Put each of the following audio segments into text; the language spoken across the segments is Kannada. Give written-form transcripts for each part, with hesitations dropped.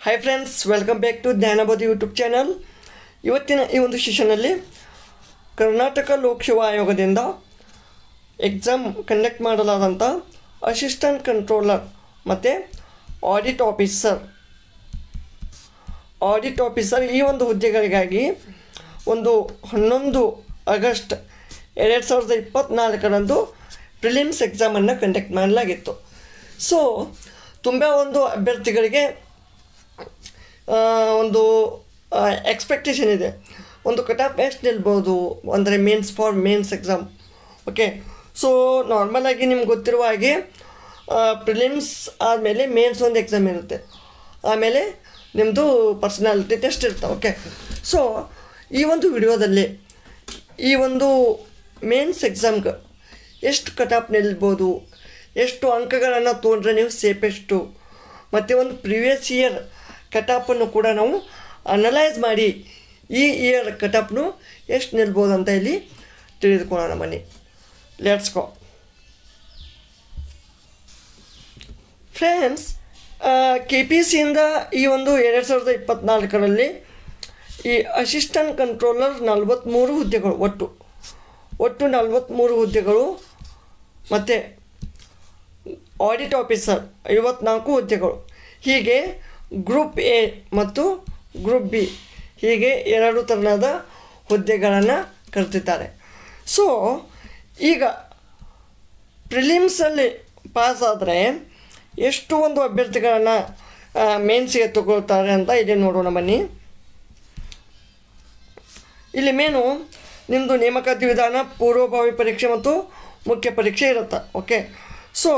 Hi friends, welcome back to Jnanabodhi YouTube channel. ಇವತ್ತಿನ ಈ ಒಂದು ಸೆಷನಲ್ಲಿ ಕರ್ನಾಟಕ ಲೋಕಸೇವಾ ಆಯೋಗದಿಂದ ಎಕ್ಸಾಮ್ ಕಂಡಕ್ಟ್ ಮಾಡಲಾದಂಥ ಅಸಿಸ್ಟೆಂಟ್ ಕಂಟ್ರೋಲರ್ ಮತ್ತು ಆಡಿಟ್ ಆಫೀಸರ್ ಈ ಒಂದು ಹುದ್ದೆಗಳಿಗಾಗಿ ಒಂದು 11 ಆಗಸ್ಟ್ 2024ರಂದು ಪ್ರಿಲಿಮ್ಸ್ ಎಕ್ಸಾಮನ್ನು ಕಂಡಕ್ಟ್ ಮಾಡಲಾಗಿತ್ತು. ಸೊ ತುಂಬ ಒಂದು ಅಭ್ಯರ್ಥಿಗಳಿಗೆ ಒಂದು ಎಕ್ಸ್ಪೆಕ್ಟೇಷನ್ ಇದೆ, ಒಂದು ಕಟ್ ಆಫ್ ಎಷ್ಟು ನಿಲ್ಬೋದು ಅಂದರೆ ಮೇನ್ಸ್ ಎಕ್ಸಾಮ್. ಓಕೆ, ಸೊ ನಾರ್ಮಲಾಗಿ ನಿಮ್ಗೆ ಗೊತ್ತಿರುವ ಹಾಗೆ ಪ್ರಿಲಿಮ್ಸ್ ಆದಮೇಲೆ ಮೇನ್ಸ್ ಒಂದು ಎಕ್ಸಾಮ್ ಇರುತ್ತೆ, ಆಮೇಲೆ ನಿಮ್ಮದು ಪರ್ಸನಾಲಿಟಿ ಟೆಸ್ಟ್ ಇರುತ್ತೆ. ಓಕೆ, ಸೊ ಈ ಒಂದು ವಿಡಿಯೋದಲ್ಲಿ ಈ ಒಂದು ಮೇನ್ಸ್ ಎಕ್ಸಾಮ್ಗೆ ಎಷ್ಟು ಕಟ್ ಆಫ್ ನಿಲ್ಬೋದು, ಎಷ್ಟು ಅಂಕಗಳನ್ನು ತೊಗೊಂಡ್ರೆ ನೀವು ಸೇಫೆಸ್ಟು, ಮತ್ತು ಒಂದು ಪ್ರಿವಿಯಸ್ ಇಯರ್ ಕಟ್ ಆಫನ್ನು ಕೂಡ ನಾವು ಅನಲೈಸ್ ಮಾಡಿ ಈ ಇಯರ್ ಕಟ್ ಆಫ್ನು ಎಷ್ಟು ನಿಲ್ಬೋದು ಅಂತ ಇಲ್ಲಿ ತಿಳಿದುಕೊಳ್ಳೋಣ. ಬನ್ನಿ, ಲೆಟ್ಸ್ ಗೋ. ಫ್ರೆಂಡ್ಸ್, KPSCಯಿಂದ ಈ ಒಂದು 2024ರಲ್ಲಿ ಈ ಅಸಿಸ್ಟೆಂಟ್ ಕಂಟ್ರೋಲರ್ 43 ಹುದ್ದೆಗಳು, ಒಟ್ಟು 43 ಹುದ್ದೆಗಳು, ಮತ್ತು ಆಡಿಟ್ ಆಫೀಸರ್ 54 ಹುದ್ದೆಗಳು, ಹೀಗೆ ಗ್ರೂಪ್ ಎ ಮತ್ತು ಗ್ರೂಪ್ ಬಿ ಹೀಗೆ 2 ಥರದ ಹುದ್ದೆಗಳನ್ನು ಕರೆದಿದ್ದಾರೆ. ಸೊ ಈಗ ಪ್ರಿಲಿಮ್ಸಲ್ಲಿ ಪಾಸ್ ಆದರೆ ಎಷ್ಟು ಒಂದು ಅಭ್ಯರ್ಥಿಗಳನ್ನು ಮೇನ್ಸಿಗೆ ತಗೊಳ್ತಾರೆ ಅಂತ ಇಲ್ಲಿ ನೋಡೋಣ. ಬನ್ನಿ, ಇಲ್ಲಿ ಮೇನು ನಿಮ್ಮದು ನೇಮಕಾತಿ ವಿಧಾನ, ಪೂರ್ವಭಾವಿ ಪರೀಕ್ಷೆ ಮತ್ತು ಮುಖ್ಯ ಪರೀಕ್ಷೆ ಇರುತ್ತೆ. ಓಕೆ, ಸೊ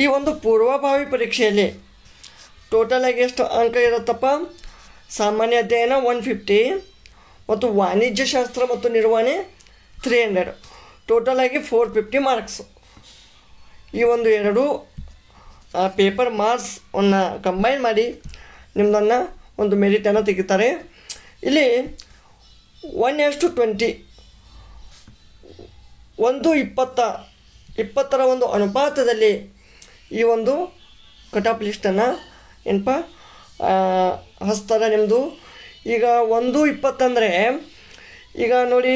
ಈ ಒಂದು ಪೂರ್ವಭಾವಿ ಪರೀಕ್ಷೆಯಲ್ಲಿ ಟೋಟಲಾಗಿ ಎಷ್ಟು ಅಂಕ ಇರುತ್ತಪ್ಪ? ಸಾಮಾನ್ಯ ಅಧ್ಯಯನ 150 ಮತ್ತು ವಾಣಿಜ್ಯಶಾಸ್ತ್ರ ಮತ್ತು ನಿರ್ವಹಣೆ 300, ಟೋಟಲಾಗಿ 450 ಮಾರ್ಕ್ಸ್. ಈ ಒಂದು 2 ಪೇಪರ್ ಮಾರ್ಕ್ಸನ್ನು ಕಂಬೈನ್ ಮಾಡಿ ನಿಮ್ಮದನ್ನು ಒಂದು ಮೆರಿಟನ್ನು ತೆಗಿತಾರೆ. ಇಲ್ಲಿ 1:20 1:20 ಒಂದು ಅನುಪಾತದಲ್ಲಿ ಈ ಒಂದು ಕಟ್ ಆಫ್ ಲಿಸ್ಟನ್ನು ಏನಪ್ಪ ಹಚ್ತಾರೆ ನಿಮ್ಮದು. ಈಗ 1:20 ಅಂದರೆ ಈಗ ನೋಡಿ,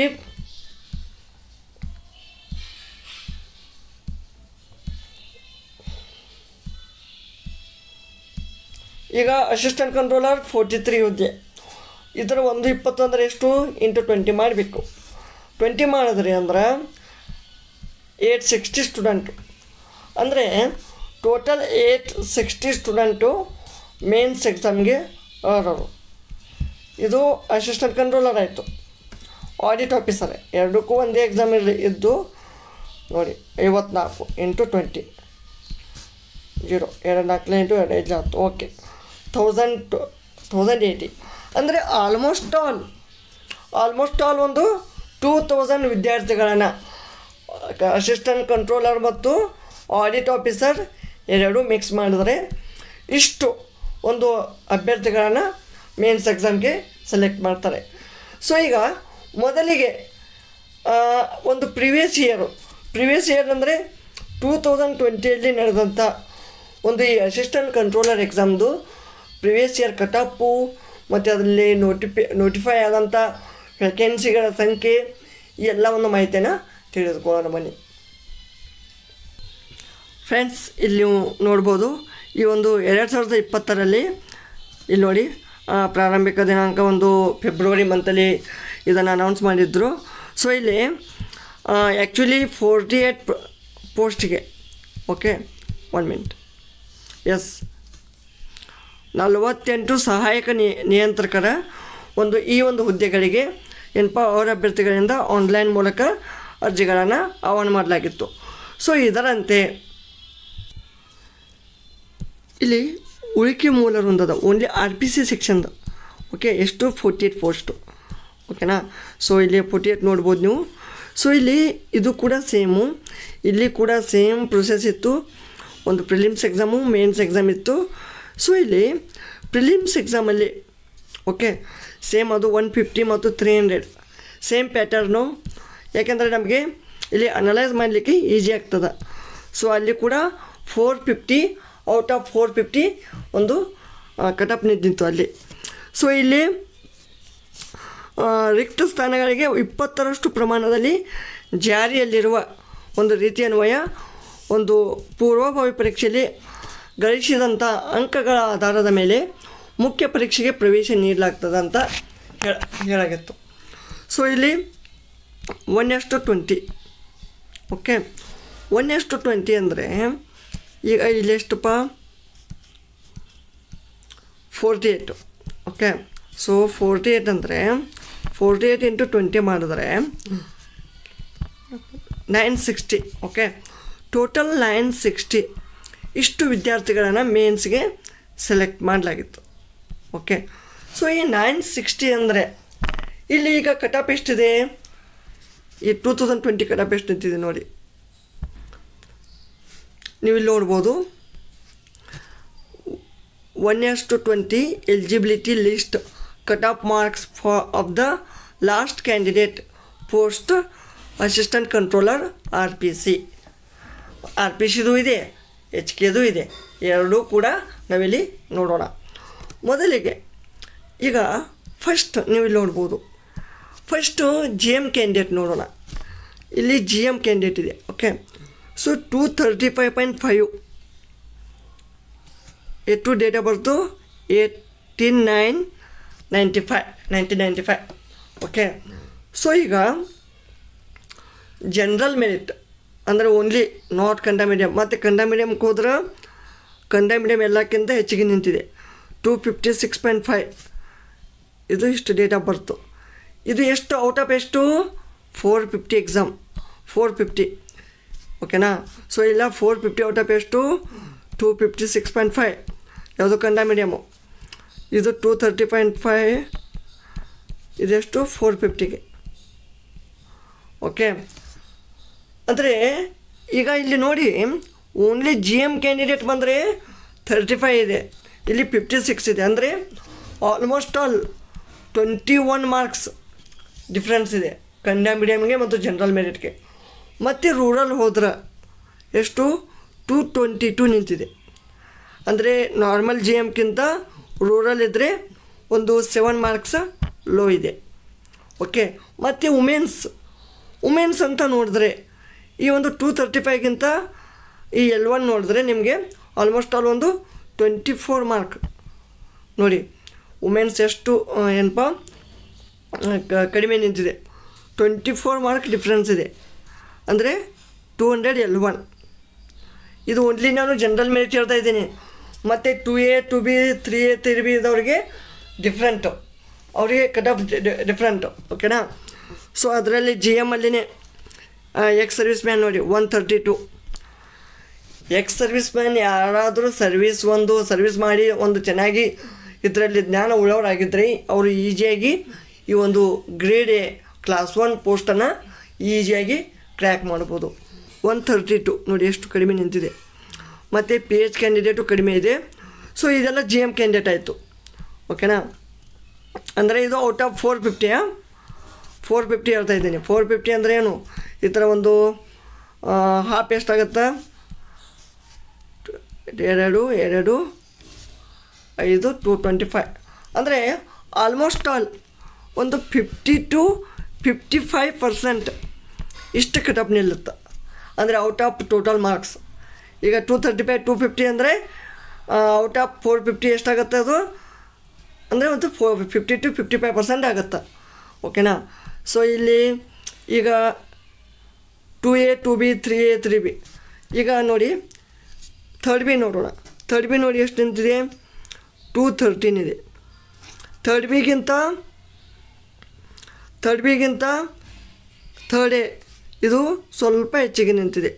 ಈಗ ಅಸಿಸ್ಟೆಂಟ್ ಕಂಟ್ರೋಲರ್ 43 ಹುದ್ದೆ, ಇದರ 1:20 ಅಂದರೆ ಎಷ್ಟು? ಇಂಟು 20 ಮಾಡಬೇಕು. 20 ಮಾಡಿದ್ರಿ ಅಂದ್ರೆ 860 ಸ್ಟೂಡೆಂಟು, ಅಂದರೆ ಟೋಟಲ್ 860 ಸ್ಟೂಡೆಂಟು ಮೇನ್ಸ್ ಎಕ್ಸಾಮ್ಗೆ ಅರ್ಹರು. ಇದು ಅಸಿಸ್ಟೆಂಟ್ ಕಂಟ್ರೋಲರ್ ಆಯಿತು. ಆಡಿಟ್ ಆಫೀಸರ್ ಎರಡಕ್ಕೂ ಒಂದೇ ಎಕ್ಸಾಮ್ ಇದ್ದು ನೋಡಿ, 54 ಇಂಟು 20 0 2 4 ಇಂಟು 2 5 10. ಓಕೆ, 1080 ಅಂದರೆ ಆಲ್ಮೋಸ್ಟ್ ಆಲ್ ಒಂದು 2000 ವಿದ್ಯಾರ್ಥಿಗಳನ್ನು ಅಸಿಸ್ಟೆಂಟ್ ಕಂಟ್ರೋಲರ್ ಮತ್ತು ಆಡಿಟ್ ಆಫೀಸರ್ ಎರಡು ಮಿಕ್ಸ್ ಮಾಡಿದರೆ ಇಷ್ಟು ಒಂದು ಅಭ್ಯರ್ಥಿಗಳನ್ನು ಮೇನ್ಸ್ ಎಕ್ಸಾಮ್ಗೆ ಸೆಲೆಕ್ಟ್ ಮಾಡ್ತಾರೆ. ಸೊ ಈಗ ಮೊದಲಿಗೆ ಒಂದು ಪ್ರಿವಿಯಸ್ ಇಯರ್ ಅಂದರೆ 2020ಯಲ್ಲಿ ನಡೆದಂಥ ಒಂದು ಈ ಅಸಿಸ್ಟೆಂಟ್ ಕಂಟ್ರೋಲರ್ ಎಕ್ಸಾಮ್ದು ಪ್ರಿವಿಯಸ್ ಇಯರ್ ಕಟ್ ಆಫು ಮತ್ತು ಅದರಲ್ಲಿ ನೋಟಿಫೈ ಆದಂಥ ವೇಕೆನ್ಸಿಗಳ ಸಂಖ್ಯೆ ಈ ಎಲ್ಲ ಒಂದು ಮಾಹಿತಿಯನ್ನು ತಿಳಿದುಕೊಳ್ಳೋಣ. ಬನ್ನಿ ಫ್ರೆಂಡ್ಸ್, ಇಲ್ಲಿ ನೀವು ನೋಡ್ಬೋದು ಈ ಒಂದು 2020ರಲ್ಲಿ ಇಲ್ಲಿ ನೋಡಿ ಪ್ರಾರಂಭಿಕ ದಿನಾಂಕ ಒಂದು ಫೆಬ್ರವರಿ ಮಂತಲ್ಲಿ ಇದನ್ನು ಅನೌನ್ಸ್ ಮಾಡಿದ್ರು. ಸೊ ಇಲ್ಲಿ ಆ್ಯಕ್ಚುಲಿ 48 ಪೋಸ್ಟಿಗೆ, ಓಕೆ 1 ಮಿನಿಟ್, ಎಸ್ 48 ಸಹಾಯಕ ನಿಯಂತ್ರಕರ ಈ ಒಂದು ಹುದ್ದೆಗಳಿಗೆ ಏನಪ್ಪ ಅವರ ಅಭ್ಯರ್ಥಿಗಳಿಂದ ಆನ್ಲೈನ್ ಮೂಲಕ ಅರ್ಜಿಗಳನ್ನು ಆಹ್ವಾನ ಮಾಡಲಾಗಿತ್ತು. ಸೊ ಇದರಂತೆ ಇಲ್ಲಿ ಉಳಿಕೆ ಮೂಲ ವೃಂದದ ಓನ್ಲಿ RPC ಸೆಕ್ಷನ್ದು ಓಕೆ ಎಷ್ಟು 48 ಪೋಸ್ಟು, ಓಕೆನಾ. ಸೊ ಇಲ್ಲಿ 48 ನೋಡ್ಬೋದು ನೀವು. ಸೊ ಇಲ್ಲಿ ಇದು ಕೂಡ ಸೇಮು, ಇಲ್ಲಿ ಕೂಡ ಸೇಮ್ ಪ್ರೊಸೆಸ್ ಇತ್ತು. ಒಂದು ಪ್ರಿಲಿಮ್ಸ್ ಎಕ್ಸಾಮು, ಮೇನ್ಸ್ ಎಕ್ಸಾಮ್ ಇತ್ತು. ಸೊ ಇಲ್ಲಿ ಪ್ರಿಲಿಮ್ಸ್ ಎಕ್ಸಾಮಲ್ಲಿ ಓಕೆ ಸೇಮ್ ಅದು 150 ಮತ್ತು 300 ಸೇಮ್ ಪ್ಯಾಟರ್ನು, ಯಾಕೆಂದರೆ ನಮಗೆ ಇಲ್ಲಿ ಅನಲೈಸ್ ಮಾಡಲಿಕ್ಕೆ ಈಸಿ ಆಗ್ತದೆ. ಸೊ ಅಲ್ಲಿ ಕೂಡ 450 ಔಟ್ ಆಫ್ 450 ಒಂದು ಕಟ್ ಆಫ್ ನಿಂತಿತ್ತು ಅಲ್ಲಿ. ಸೊ ಇಲ್ಲಿ ರಿಕ್ತ ಸ್ಥಾನಗಳಿಗೆ 20ರಷ್ಟು ಪ್ರಮಾಣದಲ್ಲಿ ಜಾರಿಯಲ್ಲಿರುವ ಒಂದು ರೀತಿಯನ್ವಯ ಒಂದು ಪೂರ್ವಭಾವಿ ಪರೀಕ್ಷೆಯಲ್ಲಿ ಗಳಿಸಿದಂಥ ಅಂಕಗಳ ಆಧಾರದ ಮೇಲೆ ಮುಖ್ಯ ಪರೀಕ್ಷೆಗೆ ಪ್ರವೇಶ ನೀಡಲಾಗ್ತದೆ ಅಂತ ಹೇಳಾಗಿತ್ತು. ಸೊ ಇಲ್ಲಿ 1:20. ಓಕೆ, 1:20 ಅಂದರೆ ಈಗ ಇಲ್ಲಿ ಎಷ್ಟಪ್ಪ 48. ಓಕೆ, ಸೊ 48 ಅಂದರೆ 48 × 20 ಮಾಡಿದ್ರೆ 960. ಓಕೆ, ಟೋಟಲ್ 960 ಇಷ್ಟು ವಿದ್ಯಾರ್ಥಿಗಳನ್ನು ಮೇನ್ಸ್ಗೆ ಸೆಲೆಕ್ಟ್ ಮಾಡಲಾಗಿತ್ತು. ಓಕೆ, ಸೊ ಈ 960 ಅಂದರೆ ಇಲ್ಲಿ ಈಗ ಕಟ್ ಆಫ್ ಎಷ್ಟಿದೆ, ಈ 2020 ಕಟ್ ಆಫ್ ಎಷ್ಟು ನಿಂತಿದೆ ನೋಡಿ, ನೀವು ಇಲ್ಲಿ ನೋಡ್ಬೋದು. 1:20 eligibility list cut off marks of the last candidate post assistant controller RPC. RPCದು ಇದೆ, HKದು ಇದೆ, ಎರಡೂ ಕೂಡ ನಾವಿಲ್ಲಿ ನೋಡೋಣ. ಮೊದಲಿಗೆ ಈಗ ಫಸ್ಟ್ ನೀವು ಇಲ್ಲಿ ನೋಡ್ಬೋದು, ಫಸ್ಟು GM ಕ್ಯಾಂಡಿಡೇಟ್ ನೋಡೋಣ. ಇಲ್ಲಿ GM ಕ್ಯಾಂಡಿಡೇಟ್ ಇದೆ. ಓಕೆ, ಸೊ 235.5 ಎಷ್ಟು date of birth 1995. Okay, so ಈಗ ಜನರಲ್ ಮೆರಿಟ್ ಅಂದರೆ ಓನ್ಲಿ ನಾಟ್ ಕನ್ನಡ ಮೀಡಿಯಮ್, ಮತ್ತು ಕನ್ನಡ ಮೀಡಿಯಮ್ಗೆ ಹೋದ್ರೆ ಕನ್ನಡ ಮೀಡಿಯಮ್ ಎಲ್ಲಕ್ಕಿಂತ ಹೆಚ್ಚಿಗೆ ನಿಂತಿದೆ 256.5. ಇದು ಇಷ್ಟು ಡೇಟ್ ಆಫ್ ಬರ್ತು. ಇದು ಎಷ್ಟು ಔಟ್ ಆಫ್ ಎಷ್ಟು 450 ಎಕ್ಸಾಮ್ 450. ಓಕೆನಾ, ಸೊ ಇಲ್ಲ 450 ಔಟ್ ಆಫ್ ಎಷ್ಟು 256.5 ಯಾವುದು ಕನ್ನಡ ಮೀಡಿಯಮು. ಇದು 230.5, ಇದೆಷ್ಟು 450ಗೆ. ಓಕೆ, ಅಂದರೆ ಈಗ ಇಲ್ಲಿ ನೋಡಿ ಓನ್ಲಿ GM ಕ್ಯಾಂಡಿಡೇಟ್ ಬಂದರೆ 35 ಇದೆ, ಇಲ್ಲಿ 56 ಇದೆ. ಅಂದರೆ ಆಲ್ಮೋಸ್ಟ್ ಆಲ್ 21 ಮಾರ್ಕ್ಸ್ ಡಿಫ್ರೆನ್ಸ್ ಇದೆ ಕನ್ನಡ ಮೀಡಿಯಮ್ಗೆ ಮತ್ತು ಜನರಲ್ ಮೆರಿಟ್ಗೆ. ಮತ್ತು ರೂರಲ್ ಹೋದ್ರೆ ಎಷ್ಟು 222 ನಿಂತಿದೆ. ಅಂದರೆ ನಾರ್ಮಲ್ GMಕ್ಕಿಂತ ರೂರಲ್ ಇದ್ದರೆ ಒಂದು 7 ಮಾರ್ಕ್ಸ್ ಲೋ ಇದೆ. ಓಕೆ, ಮತ್ತು ವುಮೆನ್ಸ್ ಅಂತ ನೋಡಿದ್ರೆ ಈ ಒಂದು 235ಗಿಂತ ಈ L1 ನೋಡಿದ್ರೆ ನಿಮಗೆ ಆಲ್ಮೋಸ್ಟ್ ಆಲ್ ಒಂದು 24 ಮಾರ್ಕ್ ನೋಡಿ. ವುಮೆನ್ಸ್ ಎಷ್ಟು ಏನಪ್ಪ ಕಡಿಮೆ ನಿಂತಿದೆ, 24 ಮಾರ್ಕ್ ಡಿಫ್ರೆನ್ಸ್ ಇದೆ. ಅಂದರೆ 200 L1. ಇದು ಓನ್ಲಿ ನಾನು ಜನರಲ್ ಮೆರಿಟ್ ಹೇಳ್ತಾ ಇದ್ದೀನಿ. ಮತ್ತು 2A 2B 3A 3B ಇದ್ದವ್ರಿಗೆ ಡಿಫ್ರೆಂಟು, ಅವರಿಗೆ ಕಟ್ ಆಫ್ ಡಿಫ್ರೆಂಟು. ಓಕೆನಾ, ಸೊ ಅದರಲ್ಲಿ GM ಅಲ್ಲಿನೇ ಎಕ್ಸ್ ಸರ್ವಿಸ್ ಮ್ಯಾನ್ ನೋಡಿ 132. ಎಕ್ಸ್ ಸರ್ವಿಸ್ ಮ್ಯಾನ್ ಯಾರಾದರೂ ಸರ್ವಿಸ್ ಮಾಡಿ ಒಂದು ಚೆನ್ನಾಗಿ ಇದರಲ್ಲಿ ಜ್ಞಾನ ಉಳ್ಳವರಾಗಿದ್ದರೆ ಅವರು ಈಸಿಯಾಗಿ ಈ ಒಂದು ಗ್ರೇಡ್ A ಕ್ಲಾಸ್ 1 ಪೋಸ್ಟನ್ನು ಈಸಿಯಾಗಿ ಕ್ರ್ಯಾಕ್ ಮಾಡ್ಬೋದು. 132 ನೋಡಿ ಎಷ್ಟು ಕಡಿಮೆ ನಿಂತಿದೆ. ಮತ್ತು PH ಕ್ಯಾಂಡಿಡೇಟು ಕಡಿಮೆ ಇದೆ. ಸೊ ಇದೆಲ್ಲ GM ಕ್ಯಾಂಡಿಡೇಟ್ ಆಯಿತು. ಓಕೆನಾ, ಅಂದರೆ ಇದು ಔಟ್ ಆಫ್ 450 ಹೇಳ್ತಾ ಇದ್ದೀನಿ. 450 ಅಂದರೆ ಏನು, ಈ ಥರ ಒಂದು ಹಾಫ್ ಎಷ್ಟಾಗುತ್ತೆ 2 5 225. ಅಂದರೆ ಆಲ್ಮೋಸ್ಟ್ ಆಲ್ ಒಂದು 50 to 55% ಇಷ್ಟು ಕಟ್ ಆಫ್ ನಿಲ್ಲುತ್ತೆ. ಅಂದರೆ ಔಟ್ ಆಫ್ ಟೋಟಲ್ ಮಾರ್ಕ್ಸ್. ಈಗ 235 250 ಅಂದರೆ ಔಟ್ ಆಫ್ 450 ಎಷ್ಟಾಗುತ್ತೆ ಅದು, ಅಂದರೆ ಒಂದು 50 to 55% ಆಗುತ್ತೆ. ಓಕೆನಾ, ಸೊ ಇಲ್ಲಿ ಈಗ 2A 2B 3A 3B. ಈಗ ನೋಡಿ ಥರ್ಡ್ ಬಿ ನೋಡೋಣ. ಥರ್ಡ್ ಬಿ ನೋಡಿ ಎಷ್ಟು ನಿಂತಿದೆ 213 ಇದೆ. ಥರ್ಡ್ ಬಿಗಿಂತ ಥರ್ಡ್ ಎ ಇದು ಸ್ವಲ್ಪ ಹೆಚ್ಚಿಗೆ ನಿಂತಿದೆ.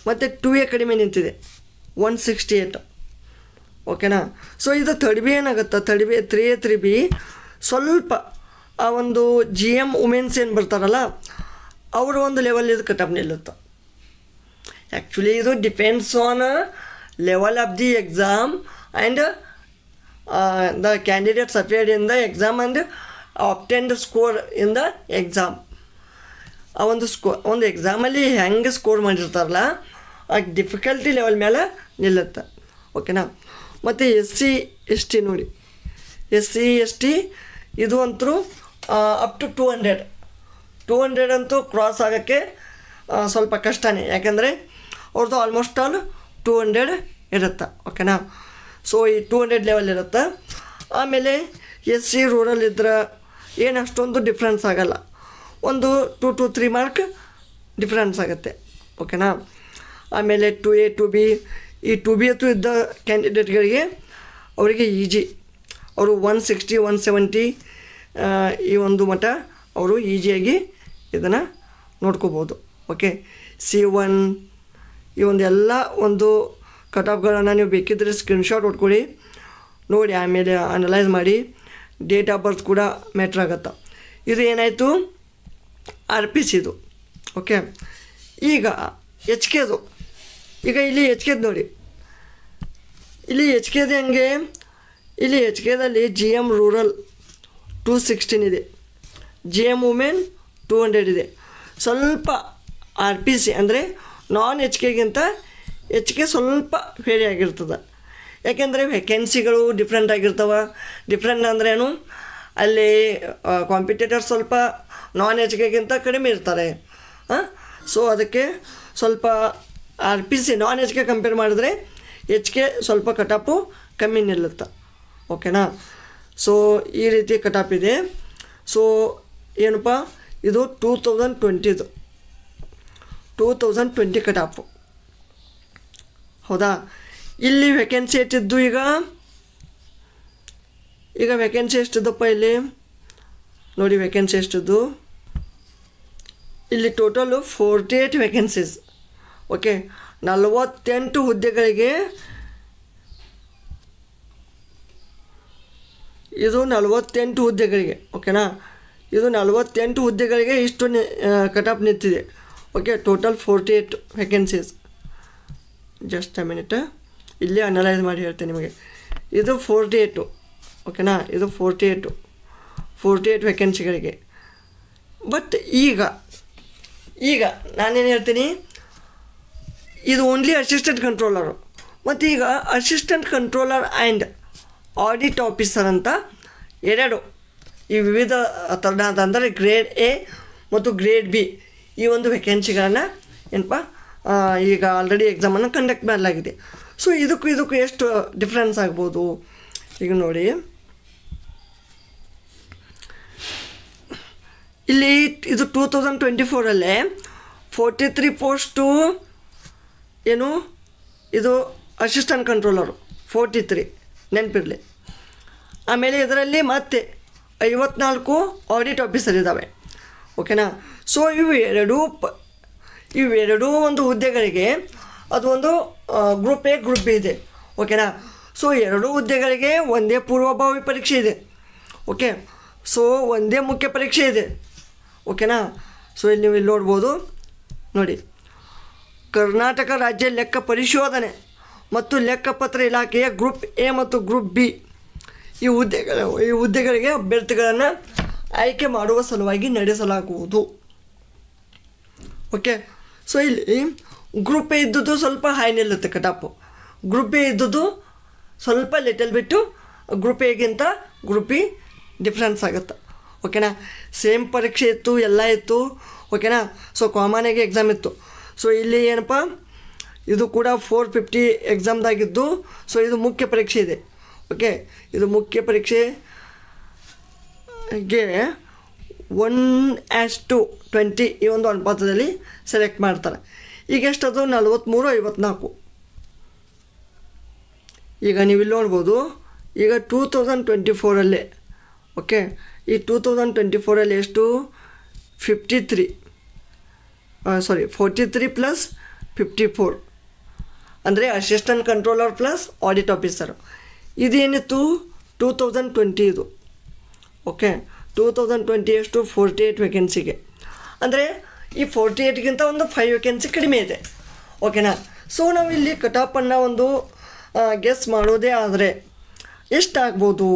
ಮತ್ತು 2A ಕಡಿಮೆ ನಿಂತಿದೆ 168. ಓಕೆನಾ, ಸೊ ಇದು ಥರ್ಡ್ ಬಿ ಏನಾಗುತ್ತೆ, ಥರ್ಡ್ ಬಿ 3A 3B ಸ್ವಲ್ಪ ಆ ಒಂದು GM ವುಮೆನ್ಸ್ ಏನು ಬರ್ತಾರಲ್ಲ ಅವರು ಒಂದು ಲೆವೆಲ್ ಇದು ಕಟ್ ಆಫ್ ನಿಲ್ಲುತ್ತೆ. ಆ್ಯಕ್ಚುಲಿ ಇದು depends on level of the exam and the candidates appeared in the exam and obtained score in the exam. ಆ ಒಂದು ಎಕ್ಸಾಮಲ್ಲಿ ಹೆಂಗೆ ಸ್ಕೋರ್ ಮಾಡಿರ್ತಾರಲ್ಲ ಆ ಡಿಫಿಕಲ್ಟಿ ಲೆವೆಲ್ ಮೇಲೆ ನಿಲ್ಲುತ್ತೆ. ಓಕೆನಾ, ಮತ್ತು SC ST ನೋಡಿ, SC ST ಇದು ಅಂತೂ ಅಪ್ ಟು 200 ಅಂತೂ ಕ್ರಾಸ್ ಆಗೋಕ್ಕೆ ಸ್ವಲ್ಪ ಕಷ್ಟನೇ, ಯಾಕೆಂದರೆ ಅವ್ರದ್ದು ಆಲ್ಮೋಸ್ಟ್ ಆಲ್ 200 ಇರುತ್ತೆ. ಓಕೆನಾ, ಸೊ ಈ 200 ಲೆವೆಲ್ ಇರುತ್ತೆ. ಆಮೇಲೆ SC ರೂರಲ್ ಇದ್ರೆ ಏನು ಅಷ್ಟೊಂದು ಡಿಫ್ರೆನ್ಸ್ ಆಗಲ್ಲ, ಒಂದು 2 to 3 ಮಾರ್ಕ್ ಡಿಫ್ರೆನ್ಸ್ ಆಗುತ್ತೆ. ಓಕೆನಾ, ಆಮೇಲೆ 2A 2B ಈ 2B ಅಂತೂ ಇದ್ದ ಕ್ಯಾಂಡಿಡೇಟ್ಗಳಿಗೆ ಅವರಿಗೆ ಈಜಿ, ಅವರು 160 170 ಈ ಒಂದು ಮಟ್ಟ ಅವರು ಈಜಿಯಾಗಿ ಇದನ್ನು ನೋಡ್ಕೋಬೋದು. ಓಕೆ, C1 ಈ ಒಂದು ಎಲ್ಲ ಒಂದು ಕಟ್ ಆಫ್ಗಳನ್ನು ನೀವು ಬೇಕಿದ್ದರೆ ಸ್ಕ್ರೀನ್ಶಾಟ್ ಹೊಡ್ಕೊಳ್ಳಿ, ನೋಡಿ ಆಮೇಲೆ ಅನಲೈಸ್ ಮಾಡಿ. ಡೇಟ್ ಆಫ್ ಬರ್ತ್ ಕೂಡ ಮ್ಯಾಟ್ರ್ ಆಗುತ್ತೆ. ಇದು ಏನಾಯಿತು RPC ಇದು. ಓಕೆ, ಈಗ HKದು, ಈಗ ಇಲ್ಲಿ HKದು ನೋಡಿ, ಇಲ್ಲಿ HKದು ಹೆಂಗೆ, ಇಲ್ಲಿ HKದಲ್ಲಿ GM ರೂರಲ್ 216 ಇದೆ, GM ವುಮೆನ್ 200 ಇದೆ. ಸ್ವಲ್ಪ RPC ಅಂದರೆ ನಾನ್ HKಗಿಂತ HK ಸ್ವಲ್ಪ ವೇರಿ ಆಗಿರ್ತದೆ, ಯಾಕೆಂದರೆ ವೇಕೆನ್ಸಿಗಳು ಡಿಫ್ರೆಂಟ್ ಆಗಿರ್ತವೆ. ಡಿಫ್ರೆಂಟ್ ಅಂದ್ರೇನು, ಅಲ್ಲಿ ಕಾಂಪಿಟೇಟರ್ ಸ್ವಲ್ಪ ನಾನ್ HKಗಿಂತ ಕಡಿಮೆ ಇರ್ತಾರೆ. ಸೊ ಅದಕ್ಕೆ ಸ್ವಲ್ಪ RPC ನಾನ್ HK ಕಂಪೇರ್ ಮಾಡಿದ್ರೆ HK ಸ್ವಲ್ಪ ಕಟಾಪು ಕಮ್ಮಿ ನಿಲ್ಲುತ್ತೆ. ಓಕೆನಾ, ಸೊ ಈ ರೀತಿ ಕಟಾಪ್ ಇದೆ. ಸೊ ಏನಪ್ಪ ಇದು 2020 ಕಟಾಪು, ಹೌದಾ. ಇಲ್ಲಿ ವೇಕೆನ್ಸಿ ಎಷ್ಟಿದ್ದು, ಈಗ ವೇಕೆನ್ಸಿ ಎಷ್ಟಿದ್ದಪ್ಪ ಇಲ್ಲಿ ನೋಡಿ, ವೇಕೆನ್ಸಿ ಎಷ್ಟಿದ್ದು ಇಲ್ಲಿ ಟೋಟಲು 48 ವೇಕೆನ್ಸೀಸ್. ಓಕೆ, 48 ಹುದ್ದೆಗಳಿಗೆ, ಇದು 48 ಹುದ್ದೆಗಳಿಗೆ. ಓಕೆನಾ, ಇದು 48 ಹುದ್ದೆಗಳಿಗೆ ಇಷ್ಟು ಕಟಾಪ್ ನಿಂತಿದೆ. Okay, total 48 vacancies. Just a minute, ಇಲ್ಲೇ ಅನಲೈಸ್ ಮಾಡಿ ಹೇಳ್ತೇನೆ ನಿಮಗೆ. ಇದು 48. ಓಕೆನಾ, ಇದು 48 ವೇಕೆನ್ಸಿಗಳಿಗೆ. ಬಟ್ ಈಗ ನಾನೇನು ಹೇಳ್ತೀನಿ, ಇದು ಓನ್ಲಿ ಅಸಿಸ್ಟೆಂಟ್ ಕಂಟ್ರೋಲರು. ಮತ್ತು ಈಗ assistant controller and audit officer ಅಂತ ಎರಡು ಈ ವಿವಿಧ ಥರನಾದ ಅಂದರೆ ಗ್ರೇಡ್ A ಮತ್ತು ಗ್ರೇಡ್ B ಈ ಒಂದು ವೇಕೆನ್ಸಿಗಳನ್ನು ಏನಪ್ಪ ಈಗ ಆಲ್ರೆಡಿ ಎಕ್ಸಾಮನ್ನು ಕಂಡಕ್ಟ್ ಮಾಡಲಾಗಿದೆ. ಸೊ ಇದಕ್ಕೂ ಎಷ್ಟು ಡಿಫ್ರೆನ್ಸ್ ಆಗ್ಬೋದು ಈಗ ನೋಡಿ. ಇಲ್ಲಿ ಇದು 2024 43 ಪೋಸ್ಟು ಏನು, ಇದು ಅಸಿಸ್ಟೆಂಟ್ ಕಂಟ್ರೋಲರು 43 ನೆನಪಿರಲಿ. ಆಮೇಲೆ ಇದರಲ್ಲಿ ಮತ್ತೆ 54 ಆಡಿಟ್ ಆಫೀಸರ್ ಇದ್ದಾವೆ. ಓಕೆನಾ, ಸೊ ಇವೆರಡೂ ಒಂದು ಹುದ್ದೆಗಳಿಗೆ ಅದು ಒಂದು ಗ್ರೂಪ್ A ಗ್ರೂಪ್ B ಇದೆ. ಓಕೆನಾ, ಸೊ ಎರಡೂ ಹುದ್ದೆಗಳಿಗೆ ಒಂದೇ ಪೂರ್ವಭಾವಿ ಪರೀಕ್ಷೆ ಇದೆ. ಓಕೆ, ಸೊ ಒಂದೇ ಮುಖ್ಯ ಪರೀಕ್ಷೆ ಇದೆ. ಓಕೆನಾ, ಸೊ ಇಲ್ಲಿ ನೀವು ಇಲ್ಲಿ ನೋಡ್ಬೋದು ನೋಡಿ, ಕರ್ನಾಟಕ ರಾಜ್ಯ ಲೆಕ್ಕ ಪರಿಶೋಧನೆ ಮತ್ತು ಲೆಕ್ಕಪತ್ರ ಇಲಾಖೆಯ ಗ್ರೂಪ್ A ಮತ್ತು ಗ್ರೂಪ್ B ಈ ಹುದ್ದೆಗಳಿಗೆ ಅಭ್ಯರ್ಥಿಗಳನ್ನು ಆಯ್ಕೆ ಮಾಡುವ ಸಲುವಾಗಿ ನಡೆಸಲಾಗುವುದು. ಓಕೆ, ಸೊ ಇಲ್ಲಿ ಗ್ರೂಪ್ A ಇದ್ದದ್ದು ಸ್ವಲ್ಪ ಹೈ ನಿಲ್ಲುತ್ತೆ ಕಟಾಪು, ಗ್ರೂಪ್ B ಇದ್ದದ್ದು ಸ್ವಲ್ಪ ಲಿಟಲ್ ಬಿಟ್ಟು ಗ್ರೂಪ್ Aಗಿಂತ ಗ್ರೂಪ್ B ಡಿಫ್ರೆನ್ಸ್ ಆಗುತ್ತೆ. ಓಕೆನಾ, ಸೇಮ್ ಪರೀಕ್ಷೆ ಇತ್ತು, ಎಲ್ಲ ಇತ್ತು. ಓಕೆನಾ, ಸೊ ಕಾಮನಾಗಿ ಎಕ್ಸಾಮ್ ಇತ್ತು. ಸೊ ಇಲ್ಲಿ ಏನಪ್ಪ ಇದು ಕೂಡ 450 ಎಕ್ಸಾಮ್ದಾಗಿದ್ದು. ಸೊ ಇದು ಮುಖ್ಯ ಪರೀಕ್ಷೆ ಇದೆ. ಓಕೆ, ಇದು ಮುಖ್ಯ ಪರೀಕ್ಷೆಗೆ 1:20 ಈ ಒಂದು ಅನುಪಾತದಲ್ಲಿ ಸೆಲೆಕ್ಟ್ ಮಾಡ್ತಾರೆ. ಈಗ ಎಷ್ಟದು 43 54. ಈಗ ನೀವು ಇಲ್ಲಿ ನೋಡ್ಬೋದು, ಈಗ 2024 ಓಕೆ, ಈ 2024 ಎಷ್ಟು 43 ಪ್ಲಸ್ 54 ಅಂದರೆ assistant controller plus audit officer. ಇದೇನಿತ್ತು 2020 ಇದು. ಓಕೆ, 2020 ಎಷ್ಟು 48 ವೇಕೆನ್ಸಿಗೆ, ಅಂದರೆ ಈ 48ಗಿಂತ ಒಂದು 5 ವೇಕೆನ್ಸಿ ಕಡಿಮೆ ಇದೆ. ಓಕೆನಾ, ಸೊ ನಾವಿಲ್ಲಿ ಕಟಾಪನ್ನು ಒಂದು ಗೆಸ್ ಮಾಡೋದೇ ಆದರೆ ಎಷ್ಟಾಗ್ಬೋದು.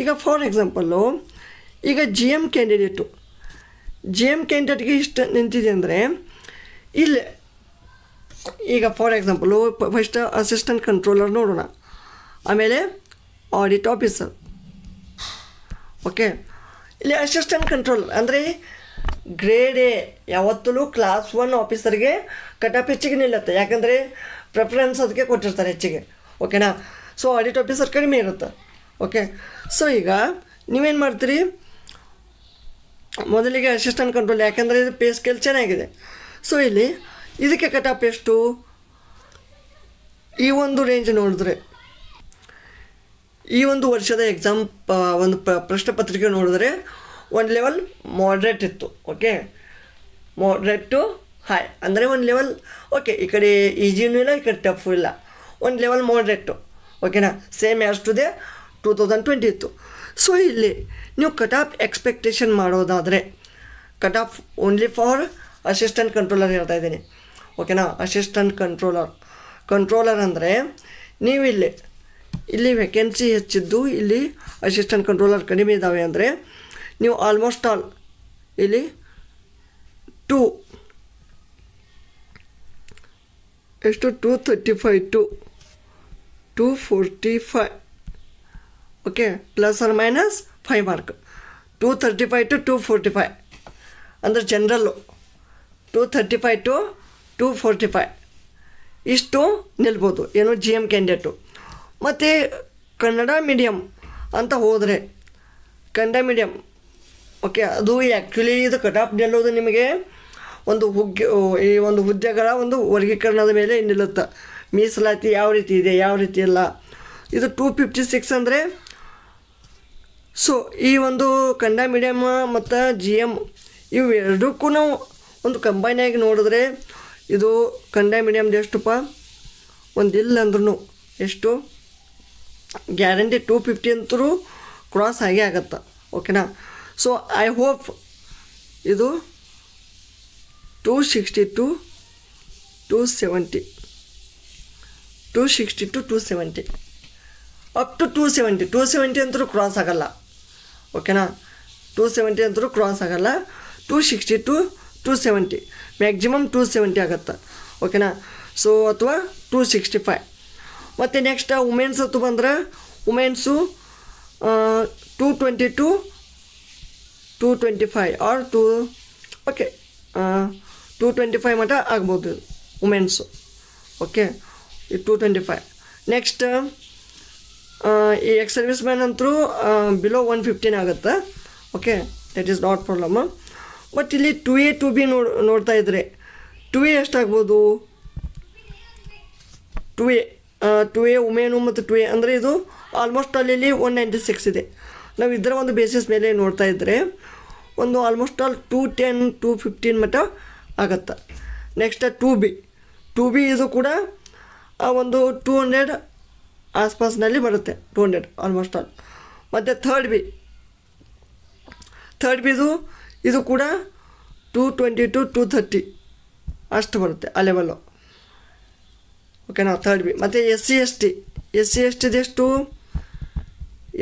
ಈಗ ಫಾರ್ ಎಕ್ಸಾಂಪಲ್ಲು ಈಗ GM ಕ್ಯಾಂಡಿಡೇಟ್ಗೆ ಇಷ್ಟು ನಿಂತಿದೆ ಅಂದರೆ ಇಲ್ಲಿ ಈಗ for example first assistant controller ನೋಡೋಣ. ಆಮೇಲೆ ಆಡಿಟ್ ಆಫೀಸರ್. ಓಕೆ, ಇಲ್ಲಿ ಅಸಿಸ್ಟೆಂಟ್ ಕಂಟ್ರೋಲರ್ ಅಂದರೆ ಗ್ರೇಡ್ ಎ ಯಾವತ್ತೂ ಕ್ಲಾಸ್ 1 ಆಫೀಸರ್ಗೆ ಕಟ್ ಆಫ್ ಹೆಚ್ಚಿಗೆ ನಿಲ್ಲುತ್ತೆ, ಯಾಕಂದರೆ ಪ್ರಿಫರೆನ್ಸ್ ಅದಕ್ಕೆ ಕೊಟ್ಟಿರ್ತಾರೆ ಹೆಚ್ಚಿಗೆ. ಓಕೆನಾ. ಸೊ ಆಡಿಟ್ ಆಫೀಸರ್ ಕಡಿಮೆ ಇರುತ್ತೆ. ಓಕೆ, ಸೊ ಈಗ ನೀವೇನು ಮಾಡ್ತೀರಿ, ಮೊದಲಿಗೆ ಅಸಿಸ್ಟೆಂಟ್ ಕಂಟ್ರೋಲ್, ಯಾಕಂದರೆ ಇದು ಪೇ ಸ್ಕೇಲ್ ಚೆನ್ನಾಗಿದೆ. ಸೊ ಇಲ್ಲಿ ಇದಕ್ಕೆ ಕಟ್ ಆಫ್ ಎಷ್ಟು, ಈ ಒಂದು ರೇಂಜ್ ನೋಡಿದ್ರೆ, ಈ ಒಂದು ವರ್ಷದ ಎಕ್ಸಾಮ್ ಒಂದು ಪ್ರಶ್ನೆ ಪತ್ರಿಕೆ ನೋಡಿದ್ರೆ ಒಂದು ಲೆವೆಲ್ ಮಾಡ್ರೇಟ್ ಇತ್ತು. ಓಕೆ, ಮಾಡ್ರೇಟ್ ಟು ಹೈ ಅಂದರೆ ಒಂದು ಲೆವೆಲ್ ಓಕೆ, ಈ ಕಡೆ ಈಜಿನೂ ಇಲ್ಲ, ಈ ಕಡೆ ಟಫು ಇಲ್ಲ, ಒಂದು ಲೆವೆಲ್ ಮಾಡ್ರೇಟು. ಓಕೆನಾ, ಸೇಮ್ ಆ್ಯಸ್ ಟು ದೇ 2020 ಇತ್ತು. ಸೊ ಇಲ್ಲಿ ನೀವು ಕಟ್ ಆಫ್ ಎಕ್ಸ್ಪೆಕ್ಟೇಷನ್ ಮಾಡೋದಾದರೆ cut off only for assistant controller ಹೇಳ್ತಾ ಇದ್ದೀನಿ. ಓಕೆನಾ, ಅಸಿಸ್ಟೆಂಟ್ ಕಂಟ್ರೋಲರ್ ಅಂದರೆ ನೀವು ಇಲ್ಲಿ ವೇಕೆನ್ಸಿ ಹೆಚ್ಚಿದ್ದು, ಇಲ್ಲಿ ಅಸಿಸ್ಟೆಂಟ್ ಕಂಟ್ರೋಲರ್ ಕಡಿಮೆ ಇದ್ದಾವೆ ಅಂದರೆ ನೀವು ಆಲ್ಮೋಸ್ಟ್ ಆಲ್ ಇಲ್ಲಿ 235 to 245. Okay, plus or minus 5 mark. 235 to 245 ಅಂದರೆ ಜನರಲ್ಲು 235 to 245 ಇಷ್ಟು ನಿಲ್ಬೋದು, ಏನು GM ಕ್ಯಾಂಡಿಡೇಟು. ಮತ್ತು ಕನ್ನಡ ಮೀಡಿಯಮ್ ಅಂತ ಹೋದರೆ ಕನ್ನಡ ಮೀಡಿಯಮ್ ಓಕೆ, ಅದು ಆ್ಯಕ್ಚುಲಿ ಇದು ಕಟ್ ಆಫ್ ನಿಲ್ಲೋದು ನಿಮಗೆ ಈ ಒಂದು ಹುದ್ದೆಗಳ ಒಂದು ವರ್ಗೀಕರಣದ ಮೇಲೆ ನಿಲ್ಲುತ್ತೆ. ಮೀಸಲಾತಿ ಯಾವ ರೀತಿ ಇದೆ, ಯಾವ ರೀತಿ ಇಲ್ಲ. ಇದು 256 ಅಂದರೆ, ಸೊ ಈ ಒಂದು ಕನ್ನಡ ಮೀಡಿಯಮ್ ಮತ್ತು GM ಇವು ಎರಡಕ್ಕೂ ನಾವು ಒಂದು ಕಂಬೈನಾಗಿ ನೋಡಿದ್ರೆ ಇದು ಕನ್ನಡ ಮೀಡಿಯಮ್ದು ಎಷ್ಟಪ್ಪ, ಒಂದಿಲ್ಲ ಅಂದ್ರೂ ಎಷ್ಟು ಗ್ಯಾರಂಟಿ 250 ಅಂತರೂ ಕ್ರಾಸ್ ಆಗೇ ಆಗತ್ತೆ. ಓಕೆನಾ. ಸೊ ಐ ಹೋಪ್ ಇದು 260 to 270 ಅಪ್ ಟು 270 ಅಂತರೂ ಕ್ರಾಸ್ ಆಗಲ್ಲ. ಓಕೆನಾ, 270 ಅಂತರೂ ಕ್ರಾಸ್ ಆಗಲ್ಲ. 260 to 270 ಮ್ಯಾಕ್ಸಿಮಮ್ 270 ಆಗುತ್ತೆ. ಓಕೆನಾ. ಸೊ ಅಥವಾ 265. ಮತ್ತು ನೆಕ್ಸ್ಟ್ ವುಮೆನ್ಸ್ ಹೊತ್ತು ಬಂದ್ರೆ ವುಮೆನ್ಸು 220 to 225 ಆರ್ 225 ಮಟ್ಟ ಆಗ್ಬೋದು ವುಮೆನ್ಸು. ಓಕೆ, ಈ 225. ನೆಕ್ಸ್ಟ್ ಈ ಎಕ್ಸ್ ಸರ್ವಿಸ್ ಮ್ಯಾನ್ ಅಂತರೂ ಬಿಲೋ 115 ಆಗುತ್ತೆ. Okay, that is not problem. But ಇಲ್ಲಿ 2A 2B ನೋಡ್ತಾ ಇದ್ದರೆ 2A ಎಷ್ಟಾಗ್ಬೋದು, 2A ವುಮೆನು ಮತ್ತು 2A ಅಂದರೆ ಇದು ಆಲ್ಮೋಸ್ಟ್ ಅಲ್ಲಿ 196 ಇದೆ. ನಾವು ಇದರ ಒಂದು ಬೇಸಿಸ್ ಮೇಲೆ ನೋಡ್ತಾ ಇದ್ದರೆ ಒಂದು ಆಲ್ಮೋಸ್ಟ್ ಆಲ್ 210 215 ಮಟ್ಟ ಆಗುತ್ತೆ. ನೆಕ್ಸ್ಟ್ 2B ಇದು ಕೂಡ ಒಂದು 200 ಆಸ್ಪಾಸ್ನಲ್ಲಿ ಬರುತ್ತೆ, 200 ಆಲ್ಮೋಸ್ಟ್ ಆಲ್. ಮತ್ತು ಥರ್ಡ್ ಬಿದು ಇದು ಕೂಡ 220 to 230 ಅಷ್ಟು ಬರುತ್ತೆ ಆ ಲೆವೆಲ್ಲು. ಓಕೆನಾ, ಥರ್ಡ್ ಬಿ. ಮತ್ತು SC ST ಎಷ್ಟು,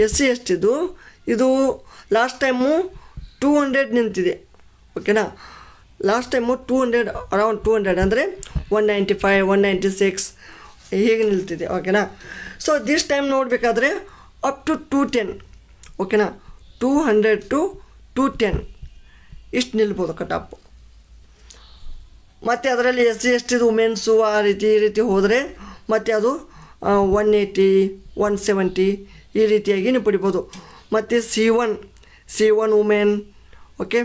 SC STದು ಇದು ಲಾಸ್ಟ್ ಟೈಮು 200 ನಿಂತಿದೆ. ಓಕೆನಾ, ಲಾಸ್ಟ್ ಟೈಮು 200 ಅರೌಂಡ್ 200 ಅಂದರೆ 195 196 ಹೀಗೆ ನಿಲ್ತಿದೆ. ಓಕೆನಾ. ಸೊ ದಿಸ್ ಟೈಮ್ ನೋಡಬೇಕಾದ್ರೆ ಅಪ್ ಟು 210. ಓಕೆನಾ, 200 to 210 ಇಷ್ಟು ನಿಲ್ಬೋದು ಕಟ್ ಆಫ್. ಮತ್ತು ಅದರಲ್ಲಿ SC STದು ವುಮೆನ್ಸು ಆ ರೀತಿ ಈ ರೀತಿ ಹೋದರೆ ಮತ್ತು ಅದು 180 170 ಈ ರೀತಿಯಾಗಿ ನೀವು ಪಡಿಬೋದು. ಮತ್ತು C1 ವುಮೆನ್. ಓಕೆ,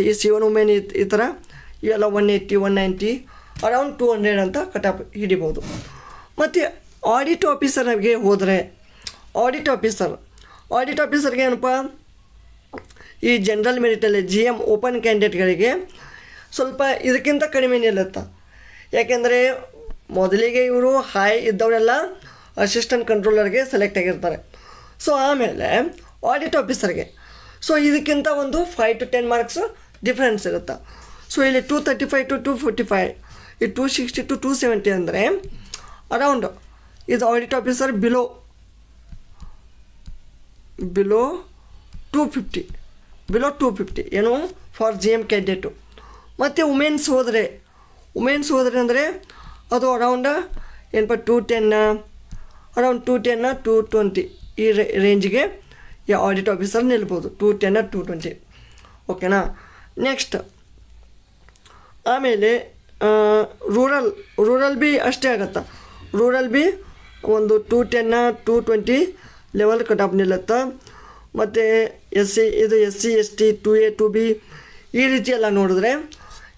ಈ C1 ವುಮೆನ್ ಈ ಥರ ಇವೆಲ್ಲ 180 190 ಅರೌಂಡ್ 200 ಅಂತ ಕಟ್ ಆಫ್ ಹಿಡಿಬೋದು. ಮತ್ತು ಆಡಿಟ್ ಆಫೀಸರ್ಗೆ ಹೋದರೆ ಆಡಿಟ್ ಆಫೀಸರ್ಗೆ ಏನಪ್ಪ, ಈ ಜನರಲ್ ಮೆರಿಟಲ್ಲಿ GM ಓಪನ್ ಕ್ಯಾಂಡಿಡೇಟ್ಗಳಿಗೆ ಸ್ವಲ್ಪ ಇದಕ್ಕಿಂತ ಕಡಿಮೆ ನಿಲ್ಲುತ್ತೆ. ಯಾಕೆಂದರೆ ಮೊದಲಿಗೆ ಇವರು ಹೈ ಇದ್ದವರೆಲ್ಲ ಅಸಿಸ್ಟೆಂಟ್ ಕಂಟ್ರೋಲರ್ಗೆ ಸೆಲೆಕ್ಟ್ ಆಗಿರ್ತಾರೆ. ಸೊ ಆಮೇಲೆ ಆಡಿಟ್ ಆಫೀಸರ್ಗೆ ಸೊ ಇದಕ್ಕಿಂತ ಒಂದು 5 to 10 ಮಾರ್ಕ್ಸ್ ಡಿಫ್ರೆನ್ಸ್ ಇರುತ್ತೆ. ಸೊ ಇಲ್ಲಿ 235 to 245, ಈ 260 to 270 ಅಂದರೆ ಅರೌಂಡ್ ಇದು ಆಡಿಟ್ ಆಫೀಸರ್ ಬಿಲೋ 250 ಏನು ಫಾರ್ GM ಕ್ಯಾಂಡಿಡೇಟು. ಮತ್ತು ವುಮೆನ್ಸ್ ಹೋದರೆ ಅಂದರೆ ಅದು ಅರೌಂಡ್ ಏನಪ್ಪ 210 ಅರೌಂಡ್ 210 220 ಈ ರೇಂಜ್ಗೆ ಈ ಆಡಿಟ್ ಆಫೀಸರ್ ನಿಲ್ಬೋದು, 210 220. ಓಕೆನಾ. ನೆಕ್ಸ್ಟ್ ಆಮೇಲೆ ರೂರಲ್ ಬಿ ಅಷ್ಟೇ ಆಗುತ್ತಾ. ರೂರಲ್ ಬಿ ಒಂದು 210 220 ಲೆವೆಲ್ ಕಟ್ ಆಫ್ ನಿಲ್ಲುತ್ತೆ. ಮತ್ತು SC ST 2A 2B ಈ ರೀತಿ ಎಲ್ಲ ನೋಡಿದ್ರೆ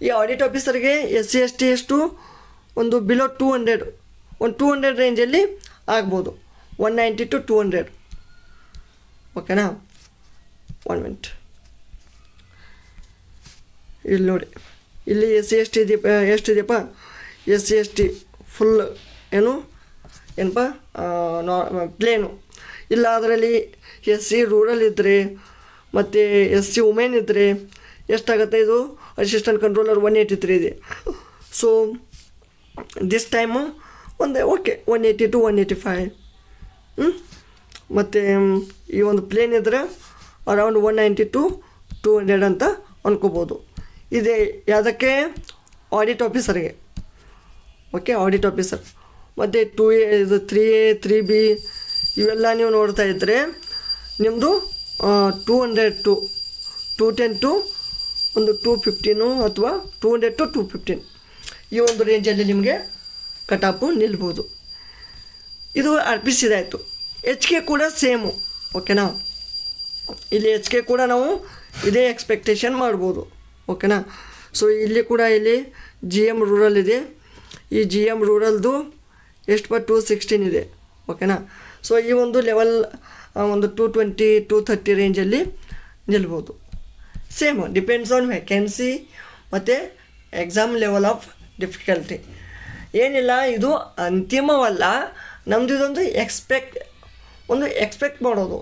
ಈ ಆಡಿಟ್ ಆಫೀಸರ್ಗೆ SC ST ಎಷ್ಟು ಒಂದು ಬಿಲೋ 200, ಒಂದು 200 ರೇಂಜಲ್ಲಿ ಆಗ್ಬೋದು, 190 to 200. ಓಕೆನಾ. 1 ಮಿನಿಟ್ ಇಲ್ಲಿ ನೋಡಿ, ಇಲ್ಲಿ SC ST ಎಷ್ಟಿದೆಯಪ್ಪ, SC ST full ಏನಪ್ಪ ಪ್ಲೇನು ಇಲ್ಲ. ಅದರಲ್ಲಿ SC ರೂರಲ್ ಇದ್ದರೆ ಮತ್ತು SC ವುಮೆನ್ ಇದ್ದರೆ ಎಷ್ಟಾಗುತ್ತೆ, ಇದು ಅಸಿಸ್ಟೆಂಟ್ ಕಂಟ್ರೋಲರ್ 183 ಇದೆ. ಸೊ ದಿಸ್ ಟೈಮು ಒಂದು ಓಕೆ 180 to 185. ಮತ್ತು ಈ ಒಂದು ಪ್ಲೇನ್ ಇದ್ದರೆ ಅರೌಂಡ್ 190 to 200 ಅಂತ ಅನ್ಕೋಬೋದು. ಇದೆ ಯಾವುದಕ್ಕೆ, ಆಡಿಟ್ ಆಫೀಸರ್ಗೆ. Okay, audit officer. ಮತ್ತು 2A ಇದು 3A 3B ಇವೆಲ್ಲ ನೀವು ನೋಡ್ತಾ ಇದ್ದರೆ ನಿಮ್ಮದು 200 to 210 to ಒಂದು 215 ಅಥವಾ 200 to 215 ಈ ಒಂದು ರೇಂಜಲ್ಲಿ ನಿಮಗೆ ಕಟಾಪು ನಿಲ್ಬೋದು. ಇದು RPC ಇದಾಯಿತು. HK ಕೂಡ ಸೇಮು. ಓಕೆನಾ. ಇಲ್ಲಿ HK ಕೂಡ ನಾವು ಇದೇ ಎಕ್ಸ್ಪೆಕ್ಟೇಷನ್ ಮಾಡ್ಬೋದು. ಓಕೆನಾ. ಸೊ ಇಲ್ಲಿ ಕೂಡ ಇಲ್ಲಿ GM ರೂರಲ್ ಇದೆ. ಈ GM ರೂರಲ್ದು ಎಷ್ಟು 216 ಇದೆ. ಓಕೆನಾ. ಸೊ ಈ ಒಂದು ಲೆವೆಲ್ ಒಂದು 220 230 ರೇಂಜಲ್ಲಿ ನಿಲ್ಬೋದು. ಸೇಮ್ ಡಿಪೆಂಡ್ಸ್ ಆನ್ ವೇಕೆನ್ಸಿ ಮತ್ತು ಎಕ್ಸಾಮ್ ಲೆವೆಲ್ ಆಫ್ ಡಿಫಿಕಲ್ಟಿ. ಏನಿಲ್ಲ, ಇದು ಅಂತಿಮವಲ್ಲ, ನಮ್ಮದು ಇದೊಂದು ಎಕ್ಸ್ಪೆಕ್ಟ್ ಮಾಡೋದು,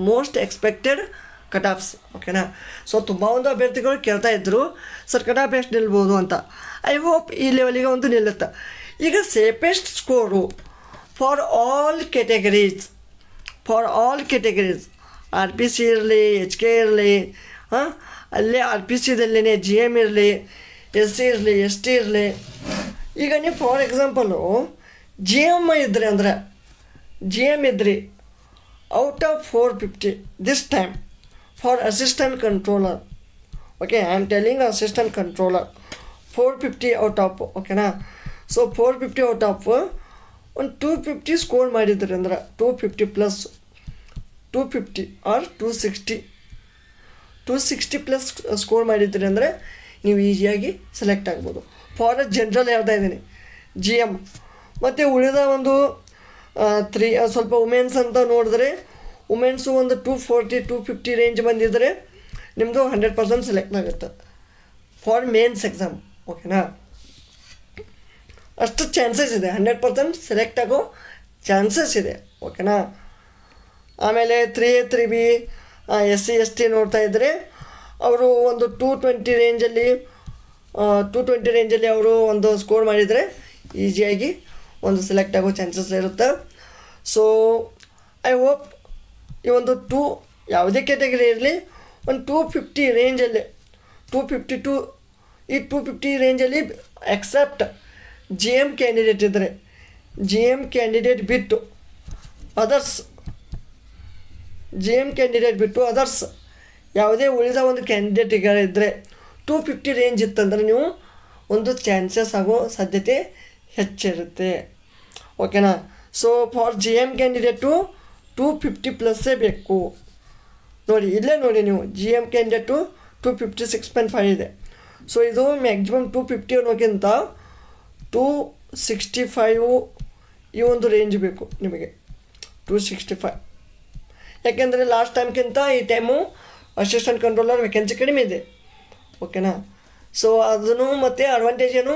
ಮೋಸ್ಟ್ ಎಕ್ಸ್ಪೆಕ್ಟೆಡ್ ಕಟ್ ಆಫ್ಸ್. ಓಕೆನಾ. ಸೊ ತುಂಬ ಒಂದು ಅಭ್ಯರ್ಥಿಗಳು ಕೇಳ್ತಾ ಇದ್ದರು ಸರ್ ಕಟ್ ಆಫ್ ಎಷ್ಟು ನಿಲ್ಬೋದು ಅಂತ. ಐ ಹೋಪ್ ಈ ಲೆವೆಲಿಗೆ ಒಂದು ನಿಲ್ಲುತ್ತೆ. ಈಗ safest score for all categories RPC ಇರಲಿ, HK ಇರಲಿ, ಅಲ್ಲೇ RPCದಲ್ಲೇ GM ಇರಲಿ, SC ಇರಲಿ, ST ಇರಲಿ. ಈಗ ನೀವು ಫಾರ್ ಎಕ್ಸಾಂಪಲು GM ಇದ್ದರೆ out of 450 this time for assistant controller. Okay, I am telling assistant controller 450 out of. ಓಕೆನಾ. ಸೊ 450 ಔಟ್ ಆಫ್ ಒಂದು 250 ಸ್ಕೋರ್ ಮಾಡಿದ್ರಿ ಅಂದ್ರೆ 250 ಪ್ಲಸ್ 250 ಆರ್ 260 ಪ್ಲಸ್ ಸ್ಕೋರ್ ಮಾಡಿದ್ರಿ ಅಂದರೆ ನೀವು ಈಸಿಯಾಗಿ ಸೆಲೆಕ್ಟ್ ಆಗ್ಬೋದು. ಫಾರ್ ಜನರಲ್ ಹೇಳ್ತಾ ಇದ್ದೀನಿ GM. ಮತ್ತು ಉಳಿದ ಒಂದು ಸ್ವಲ್ಪ ವುಮೆನ್ಸ್ ಅಂತ ನೋಡಿದ್ರೆ ವುಮೆನ್ಸು ಒಂದು 240 250 ರೇಂಜ್ ಬಂದಿದ್ದರೆ ನಿಮ್ಮದು 100% ಸೆಲೆಕ್ಟ್ ಆಗುತ್ತೆ ಫಾರ್ ಮೇನ್ಸ್ ಎಕ್ಸಾಮ್. ಓಕೆನಾ. ಅಷ್ಟು ಚಾನ್ಸಸ್ ಇದೆ, 100% ಸೆಲೆಕ್ಟ್ ಆಗೋ ಚಾನ್ಸಸ್ ಇದೆ. ಓಕೆನಾ. ಆಮೇಲೆ 3A 3B SC ST ನೋಡ್ತಾ ಇದ್ದರೆ ಅವರು ಒಂದು 220 ರೇಂಜಲ್ಲಿ ಅವರು ಒಂದು ಸ್ಕೋರ್ ಮಾಡಿದರೆ ಈಸಿಯಾಗಿ ಒಂದು ಸೆಲೆಕ್ಟ್ ಆಗೋ ಚಾನ್ಸಸ್ ಇರುತ್ತೆ. ಸೊ ಐ ಹೋಪ್ ಈ ಒಂದು ಯಾವುದೇ ಕ್ಯಾಟಗರಿ ಇರಲಿ ಒಂದು 250 ರೇಂಜಲ್ಲಿ 250 ರೇಂಜಲ್ಲಿ ಎಕ್ಸೆಪ್ಟ್ GM ಕ್ಯಾಂಡಿಡೇಟ್ ಇದ್ದರೆ, GM ಕ್ಯಾಂಡಿಡೇಟ್ ಬಿಟ್ಟು ಅದರ್ಸ್ ಯಾವುದೇ ಉಳಿದ ಒಂದು ಕ್ಯಾಂಡಿಡೇಟ್ಗಳಿದ್ದರೆ 250 ರೇಂಜ್ ಇತ್ತಂದರೆ ನೀವು ಒಂದು ಚಾನ್ಸಸ್ ಆಗೋ ಸಾಧ್ಯತೆ ಹೆಚ್ಚಿರುತ್ತೆ. ಓಕೆನಾ. ಸೊ ಫಾರ್ GM ಕ್ಯಾಂಡಿಡೇಟು 250 ಪ್ಲಸ್ಸೇ ಬೇಕು. ಇಲ್ಲೇ ನೋಡಿ ನೀವು GM ಕ್ಯಾಂಡಿಡೇಟು 256.5 ಇದೆ. ಸೊ ಇದು ಮ್ಯಾಕ್ಸಿಮಮ್ 250 ಅನ್ನೋಕ್ಕಿಂತ 265 ಈ ಒಂದು ರೇಂಜ್ ಬೇಕು ನಿಮಗೆ, 265. ಯಾಕೆಂದರೆ ಲಾಸ್ಟ್ ಟೈಮ್ಗಿಂತ ಈ ಟೈಮು ಅಸಿಸ್ಟೆಂಟ್ ಕಂಟ್ರೋಲರ್ ವೇಕೆನ್ಸಿ ಕಡಿಮೆ ಇದೆ. ಓಕೆನಾ. ಸೊ ಅದನ್ನು ಮತ್ತು ಅಡ್ವಾಂಟೇಜ್ ಏನು,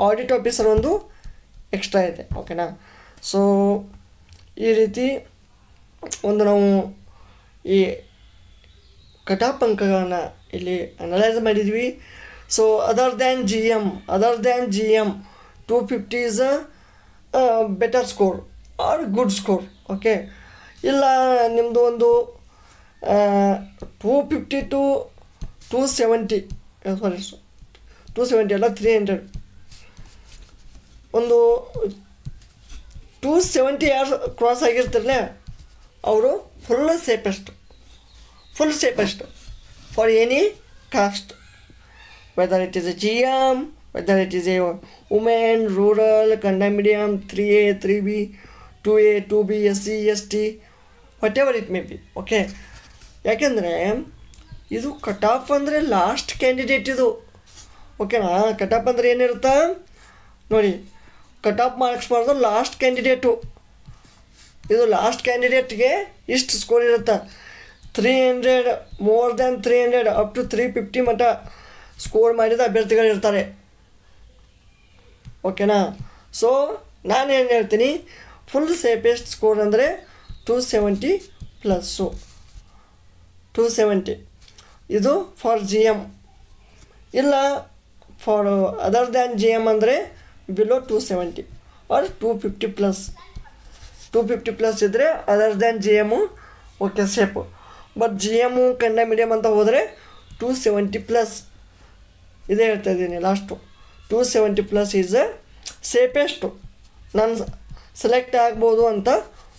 ಆಡಿಟ್ ಆಫೀಸರ್ ಒಂದು ಎಕ್ಸ್ಟ್ರಾ ಇದೆ. ಓಕೆನಾ. ಸೊ ಈ ರೀತಿ ಒಂದು ನಾವು ಈ ಕಟ್ ಆಫ್ ಅಂಕಗಳನ್ನು ಇಲ್ಲಿ ಅನಲೈಸ್ ಮಾಡಿದ್ವಿ. So other than GM 250 is a better score or good score. Okay. ಇಲ್ಲ ನಿಮ್ಮದು ಒಂದು 250 to 270 270 ಅಲ್ಲ 300 ಒಂದು 270 ಯಾರು ಕ್ರಾಸ್ ಆಗಿರ್ತಿರಲ್ಲ ಅವರು full safest for any cost, whether it is A GM, whether it is A women, rural, Kannada medium, 3A 3B 2A 2B SC ST what ever it may be. Okay, ಯಾಕೆಂದರೆ ಇದು ಕಟ್ ಆಫ್ ಅಂದರೆ ಲಾಸ್ಟ್ ಕ್ಯಾಂಡಿಡೇಟ್ ಇದು. ಓಕೆನಾ, ಕಟ್ ಆಫ್ ಅಂದರೆ ಏನಿರುತ್ತಾ ನೋಡಿ, ಕಟ್ ಆಫ್ ಮಾರ್ಕ್ಸ್ ಮಾಡೋದು ಲಾಸ್ಟ್ ಕ್ಯಾಂಡಿಡೇಟು. ಇದು ಲಾಸ್ಟ್ ಕ್ಯಾಂಡಿಡೇಟ್ಗೆ ಇಷ್ಟು ಸ್ಕೋರ್ ಇರುತ್ತೆ. 300 ಮೋರ್ ದ್ಯಾನ್ 300 ಅಪ್ ಟು 350 ಮಟ್ಟ ಸ್ಕೋರ್ ಮಾಡಿದ ಅಭ್ಯರ್ಥಿಗಳಿರ್ತಾರೆ. ಓಕೆನಾ, ಸೊ ನಾನೇನು ಹೇಳ್ತೀನಿ, ಫುಲ್ ಸೇಫೆಸ್ಟ್ ಸ್ಕೋರ್ ಅಂದರೆ 270 ಪ್ಲಸ್ಸು 270. ಇದು ಫಾರ್ GM. ಇಲ್ಲ ಫಾರ್ ಅದರ್ ದ್ಯಾನ್ GM ಅಂದರೆ ಬಿಲೋ 270 ಆರ್ 250 ಪ್ಲಸ್. 250 ಪ್ಲಸ್ ಇದ್ದರೆ other than GM okay safe. But GM Kannada medium ಅಂತ ಹೋದರೆ 270 ಪ್ಲಸ್ ಇದೇ ಹೇಳ್ತಾ ಇದ್ದೀನಿ ಲಾಸ್ಟು. 270 plus is ಸೇಫೆಸ್ಟು. ನಾನು ಸೆಲೆಕ್ಟ್ ಆಗ್ಬೋದು ಅಂತ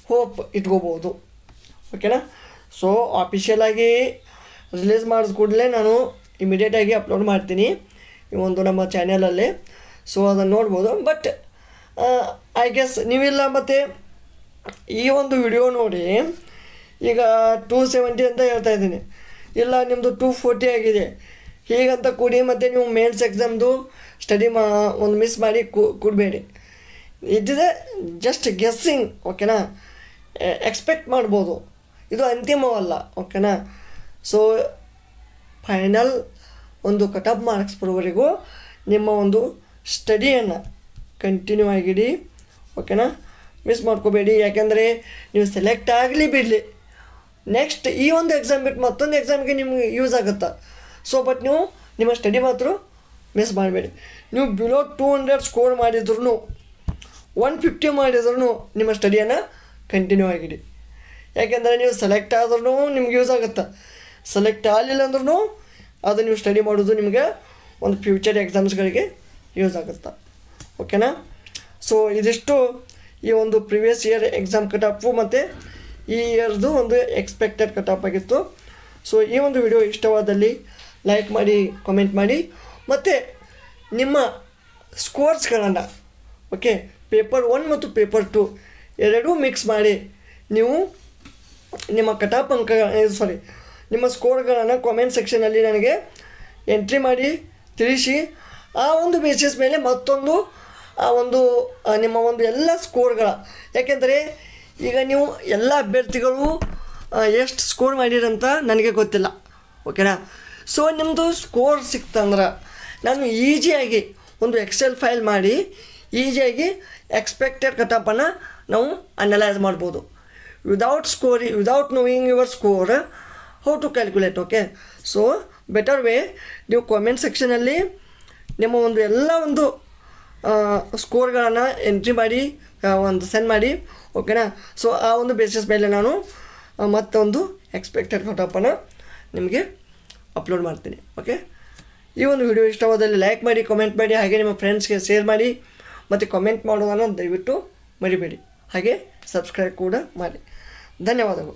ಹೋಪ್ ಇಟ್ಕೋಬೋದು. ಓಕೆನಾ, ಸೊ ಆಫಿಷಿಯಲಾಗಿ ರಿಲೀಸ್ ಮಾಡಿದ ಕೂಡಲೇ ನಾನು ಇಮಿಡಿಯೇಟಾಗಿ ಅಪ್ಲೋಡ್ ಮಾಡ್ತೀನಿ ಈ ಒಂದು ನಮ್ಮ ಚಾನಲಲ್ಲಿ. ಸೊ ಅದನ್ನು ನೋಡ್ಬೋದು. ಬಟ್ ಐ ಗೆಸ್ ನೀವಿಲ್ಲ ಮತ್ತು ಈ ಒಂದು ವಿಡಿಯೋ ನೋಡಿ ಈಗ 270 ಅಂತ ಹೇಳ್ತಾ ಇದ್ದೀನಿ, ಇಲ್ಲ ನಿಮ್ಮದು 240 ಆಗಿದೆ ಹೀಗಂತ ಕೂಡಿ ಮತ್ತು ನೀವು ಮೇನ್ಸ್ ಎಕ್ಸಾಮ್ದು ಸ್ಟಡಿ ಒಂದು ಮಿಸ್ ಮಾಡಿ ಕೊಡಬೇಡಿ. It is A just guessing. ಓಕೆನಾ, ಎಕ್ಸ್ಪೆಕ್ಟ್ ಮಾಡ್ಬೋದು, ಇದು ಅಂತಿಮವಲ್ಲ. ಓಕೆನಾ, ಸೊ ಫೈನಲ್ ಒಂದು ಕಟ್ ಆಫ್ ಮಾರ್ಕ್ಸ್ ಬರೋವರೆಗೂ ನಿಮ್ಮ ಒಂದು ಸ್ಟಡಿಯನ್ನು ಕಂಟಿನ್ಯೂ ಆಗಿಡಿ. ಓಕೆನಾ, ಮಿಸ್ ಮಾಡ್ಕೋಬೇಡಿ. ಯಾಕೆಂದರೆ ನೀವು ಸೆಲೆಕ್ಟ್ ಆಗಲಿ ಬಿಡಲಿ, ನೆಕ್ಸ್ಟ್ ಈ ಒಂದು ಎಕ್ಸಾಮ್ ಬಿಟ್ಟು ಮತ್ತೊಂದು ಎಕ್ಸಾಮ್ಗೆ ನಿಮ್ಗೆ ಯೂಸ್ ಆಗುತ್ತಾ. ಸೊ ಬಟ್ ನೀವು ನಿಮ್ಮ ಸ್ಟಡಿ ಮಾತ್ರ ಮಿಸ್ ಮಾಡಬೇಡಿ. ನೀವು ಬಿಲೋ 200 ಸ್ಕೋರ್ ಮಾಡಿದ್ರು 150 ಮಾಡಿದ್ರು ನಿಮ್ಮ ಸ್ಟಡಿಯನ್ನು ಕಂಟಿನ್ಯೂ ಆಗಿಡಿ. ಯಾಕೆಂದರೆ ನೀವು ಸೆಲೆಕ್ಟ್ ಆದ್ರೂ ನಿಮ್ಗೆ ಯೂಸ್ ಆಗುತ್ತೆ, ಸೆಲೆಕ್ಟ್ ಆಗಲಿಲ್ಲ ಅಂದ್ರೂ ಅದು ನೀವು ಸ್ಟಡಿ ಮಾಡೋದು ನಿಮಗೆ ಒಂದು ಫ್ಯೂಚರ್ ಎಕ್ಸಾಮ್ಸ್ಗಳಿಗೆ ಯೂಸ್ ಆಗುತ್ತೆ. ಓಕೆನಾ, ಸೊ ಇದಿಷ್ಟು ಈ ಒಂದು previous year exam cut off ಮತ್ತು ಈ ಇಯರ್ದು ಒಂದು ಎಕ್ಸ್ಪೆಕ್ಟೆಡ್ ಕಟ್ ಆಫ್ ಆಗಿತ್ತು. ಸೊ ಈ ಒಂದು ವಿಡಿಯೋ ಇಷ್ಟವಾದಲ್ಲಿ ಲೈಕ್ ಮಾಡಿ, ಕಾಮೆಂಟ್ ಮಾಡಿ, ಮತ್ತು ನಿಮ್ಮ ಸ್ಕೋರ್ಸ್ಗಳನ್ನು ಓಕೆ ಪೇಪರ್ 1 ಮತ್ತು ಪೇಪರ್ 2 ಎರಡೂ ಮಿಕ್ಸ್ ಮಾಡಿ ನೀವು ನಿಮ್ಮ ಕಟ್ ಆಫ್ ನಿಮ್ಮ ಸ್ಕೋರ್ಗಳನ್ನು ಕಾಮೆಂಟ್ ಸೆಕ್ಷನಲ್ಲಿ ನನಗೆ ಎಂಟ್ರಿ ಮಾಡಿ ತಿಳಿಸಿ. ಆ ಒಂದು ಬೇಸಿಸ್ ಮೇಲೆ ಮತ್ತೊಂದು ಆ ಒಂದು ನಿಮ್ಮ ಒಂದು ಎಲ್ಲ ಸ್ಕೋರ್ಗಳ, ಯಾಕೆಂದರೆ ಈಗ ನೀವು ಎಲ್ಲ ಅಭ್ಯರ್ಥಿಗಳು ಎಷ್ಟು ಸ್ಕೋರ್ ಮಾಡಿರಂತ ನನಗೆ ಗೊತ್ತಿಲ್ಲ. ಓಕೆನಾ, ಸೊ ನಿಮ್ಮದು ಸ್ಕೋರ್ ಸಿಕ್ತಂದ್ರೆ ನಾನು ಈಸಿಯಾಗಿ ಒಂದು ಎಕ್ಸೆಲ್ ಫೈಲ್ ಮಾಡಿ ಈಸಿಯಾಗಿ ಎಕ್ಸ್ಪೆಕ್ಟೆಡ್ ಕಟ್ ಆಫನ್ನು ನಾವು ಅನಲೈಸ್ ಮಾಡ್ಬೋದು. Without knowing your score how to calculate. Okay, so better way ನೀವು ಕಾಮೆಂಟ್ ಸೆಕ್ಷನಲ್ಲಿ ನಿಮ್ಮ ಒಂದು ಎಲ್ಲ ಒಂದು ಸ್ಕೋರ್ಗಳನ್ನು ಎಂಟ್ರಿ ಮಾಡಿ ಒಂದು ಸೆಂಡ್ ಮಾಡಿ. ಓಕೆನಾ, ಸೊ ಆ ಒಂದು ಬೇಸಿಸ್ ಮೇಲೆ ನಾನು ಮತ್ತೊಂದು ಎಕ್ಸ್ಪೆಕ್ಟೆಡ್ ಕಟ್ ಆಫನ್ನು ನಿಮಗೆ ಅಪ್ಲೋಡ್ ಮಾಡ್ತೀನಿ. ಓಕೆ, ಈ ಒಂದು ವಿಡಿಯೋ ಇಷ್ಟವಾದಲ್ಲಿ ಲೈಕ್ ಮಾಡಿ, ಕಾಮೆಂಟ್ ಮಾಡಿ, ಹಾಗೆ ನಿಮ್ಮ ಫ್ರೆಂಡ್ಸ್ಗೆ ಶೇರ್ ಮಾಡಿ, ಮತ್ತು ಕಾಮೆಂಟ್ ಮಾಡೋದನ್ನು ದಯವಿಟ್ಟು ಮರಿಬೇಡಿ. ಹಾಗೆ ಸಬ್ಸ್ಕ್ರೈಬ್ ಕೂಡ ಮಾಡಿ. ಧನ್ಯವಾದಗಳು.